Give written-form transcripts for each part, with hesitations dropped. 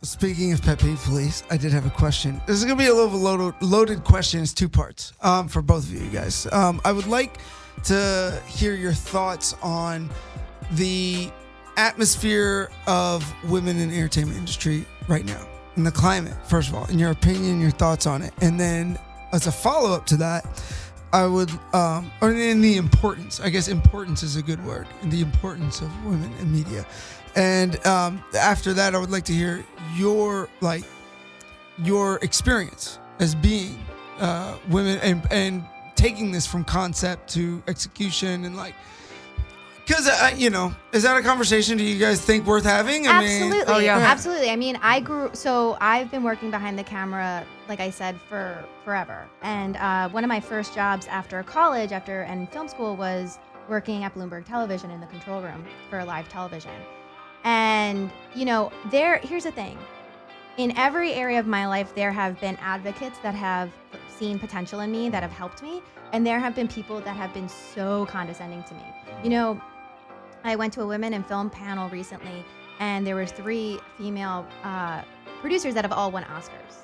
Speaking of pet peeve police, I did have a question. This is going to be a little loaded question. It's two parts for both of you guys. I would like to hear your thoughts on the atmosphere of women in the entertainment industry right now and the climate, first of all, in your opinion, your thoughts on it. And then as a follow-up to that, I would, or in the importance, I guess importance is a good word, in the importance of women in media. And after that, I would like to hear your experience as being women and taking this from concept to execution and because is that a conversation do you guys think worth having? Absolutely. Absolutely. I mean, I've been working behind the camera, like I said, for forever. And one of my first jobs after college, and film school, was working at Bloomberg Television in the control room for live television. And, here's the thing. In every area of my life, there have been advocates that have seen potential in me, that have helped me. And there have been people that have been so condescending to me. I went to a women in film panel recently, and there were 3 female producers that have all won Oscars.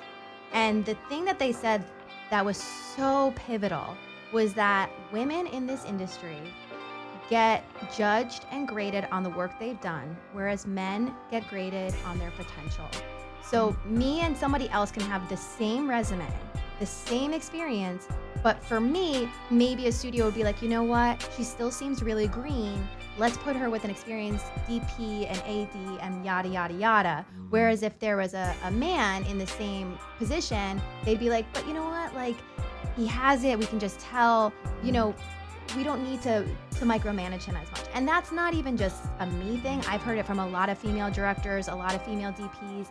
And the thing that they said that was so pivotal was that women in this industry get judged and graded on the work they've done, whereas men get graded on their potential. So me and somebody else can have the same resume, the same experience, but for me, maybe a studio would be like, you know what? She still seems really green. Let's put her with an experienced DP and AD and yada, yada, yada. Whereas if there was a man in the same position, they'd be like, but you know what? He has it. We can just tell, we don't need to micromanage him as much. And that's not even just a me thing. I've heard it from a lot of female directors, a lot of female DPs.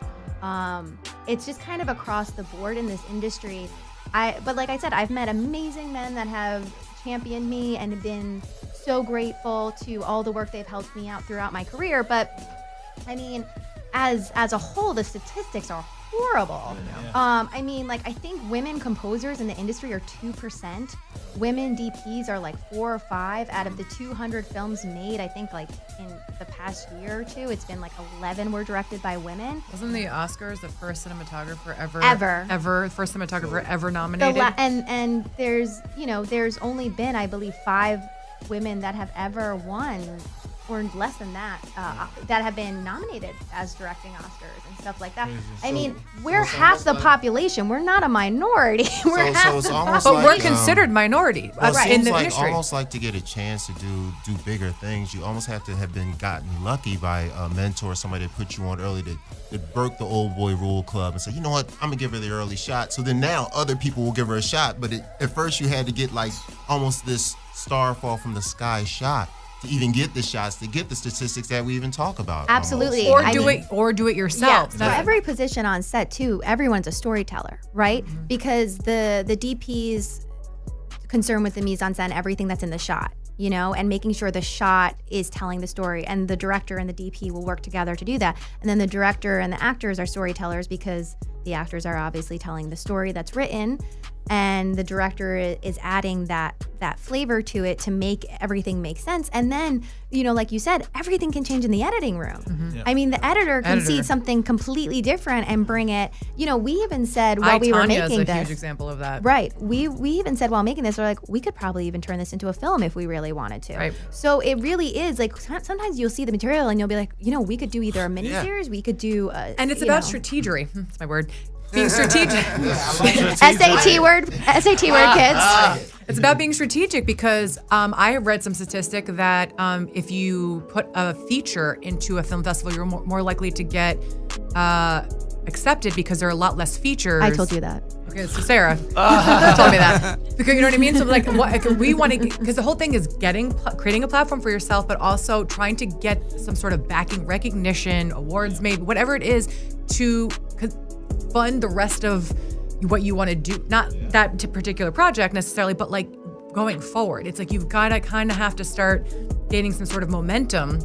It's just kind of across the board in this industry. But like I said, I've met amazing men that have championed me and been so grateful to all the work they've helped me out throughout my career. But I mean, as a whole, the statistics are horrible. Yeah. I think women composers in the industry are 2%. Women DPs are 4 or 5 out of the 200 films made. I think in the past year or two, it's been 11 were directed by women. Wasn't the Oscars the first cinematographer first cinematographer ever nominated? And there's only been, I believe, 5 women that have ever won, or less than that, that have been nominated as directing Oscars and stuff like that. We're half the population. We're not a minority. We're half the population. But we're considered minority in the industry. Almost to get a chance to do bigger things, you almost have to have been gotten lucky by a mentor, somebody that put you on early that broke the old boy rule club and said, you know what, I'm going to give her the early shot. So then now other people will give her a shot. But at first you had to get almost this star fall from the sky shot to even get the shots, to get the statistics that we even talk about. Absolutely. Or do it yourself. Yeah. For every position on set too, everyone's a storyteller, right? Mm-hmm. Because the DP's concerned with the mise-en-scène, everything that's in the shot, and making sure the shot is telling the story. And the director and the DP will work together to do that. And then the director and the actors are storytellers because the actors are obviously telling the story that's written, and the director is adding that flavor to it to make everything make sense. And then, like you said, everything can change in the editing room. Mm-hmm. Yeah. The editor can see something completely different and bring it. We even said while we were making this, a huge example of that. Right. We even said while making this, we're like, we could probably even turn this into a film if we really wanted to. Right. So it really is sometimes you'll see the material and you'll be like, we could do either a miniseries, we could do and it's about strategery. That's my word. Being strategic. SAT word, kids. It's about being strategic because I have read some statistic that if you put a feature into a film festival, you're more likely to get accepted because there are a lot less features. I told you that. Okay, so Sarah told me that. Because you know what I mean? So we want to, because the whole thing is creating a platform for yourself, but also trying to get some sort of backing, recognition, awards, maybe whatever it is to fund the rest of what you want to do. Not that particular project necessarily, but going forward. It's you've got to kind of have to start gaining some sort of momentum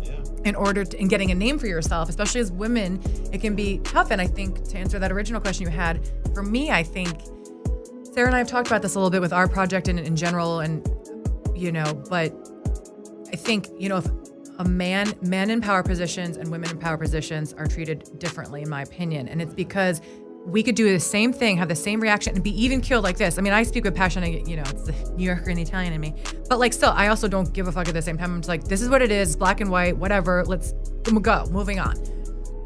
in order to, and getting a name for yourself, especially as women, it can be tough. And I think to answer that original question you had, for me, I think Sarah and I have talked about this a little bit with our project in general, and but I think if men in power positions and women in power positions are treated differently, in my opinion. And it's because we could do the same thing, have the same reaction, and be even killed like this. I mean, I speak with passion. It's the New Yorker and the Italian in me. But like, still, I also don't give a fuck at the same time. I'm just like, this is what it is, black and white, whatever. Let's go, moving on.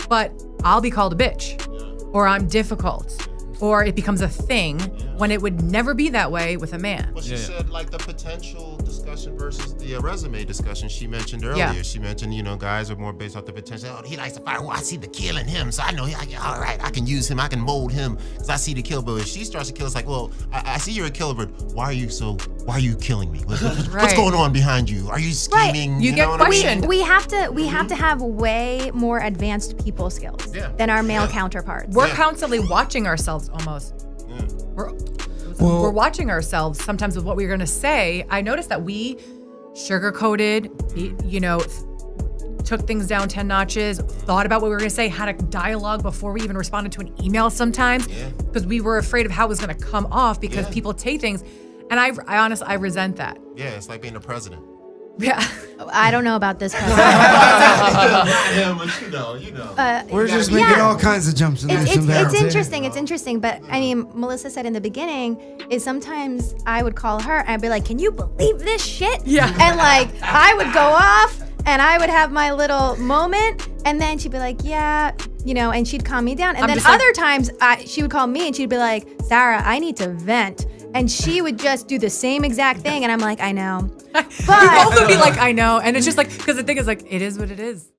But I'll be called a bitch, or I'm difficult, or it becomes a thing when it would never be that way with a man. Well, she said like the potential discussion versus the resume discussion she mentioned earlier. Yeah. She mentioned, guys are more based off the potential. Oh, he likes to fire. Well, I see the kill in him, so I know, all right, I can use him. I can mold him because I see the kill. But if she starts to kill, it's like, well, I see you're a killer, but why are you killing me? What's going on behind you? Are you scheming? Right. You get know what I mean? questioned. We have to have way more advanced people skills than our male counterparts. We're constantly watching ourselves almost. We're watching ourselves sometimes with what we're going to say. I noticed that we sugarcoated, took things down 10 notches, thought about what we were going to say, had a dialogue before we even responded to an email sometimes because we were afraid of how it was going to come off because people take things. And I honestly, I resent that. Yeah, it's like being the president. Yeah. I don't know about this person. Not him, but you know. We're just making all kinds of jumps in this. It's interesting. It's interesting. But I mean, Melissa said in the beginning is sometimes I would call her and I'd be like, "Can you believe this shit?" Yeah. And like I would go off and I would have my little moment, and then she'd be like, "Yeah," and she'd calm me down. And I'm then just like- other times she would call me and she'd be like, "Sarah, I need to vent." And she would just do the same exact thing, and I'm like, I know. We both would be like, I know. And it's just like, because the thing is like, it is what it is.